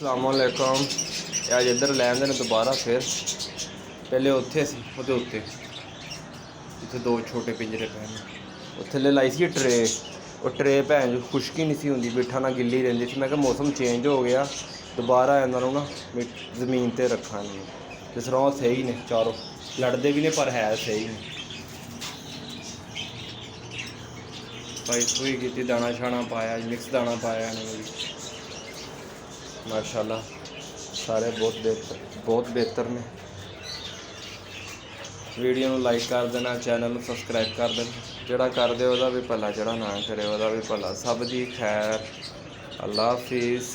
अस्सलामुअलैकुम। अज इधर लैंदे ने दोबारा फिर पहले उत्थे सी ओहदे उत्ते इत्थे दो छोटे पिंजरे पे ने थल्ले लाई सी ट्रे। वो ट्रे भैन जो खुश्क ही नहीं सी होंदी, बिठा ना गिल्ली रहिंदी सी। मैं कहा मौसम चेंज हो गया, दोबारा इन्हां नूं ना जमीन ते रखा नहीं। ते सरां सही ने चारों, लड़दे भी ने पर है सही ने। पाई सूई की दाना शाना पाया, मिक्स दाना पाया इन्होंने भी। माशाल्लाह सारे बहुत बेहतर ने। वीडियो में लाइक कर देना, चैनल में सबसक्राइब कर देना। जोड़ा कर दे वह भी भला, जोड़ा ना करे वह भी भला। सब दी खैर। अल्लाह हाफिज़।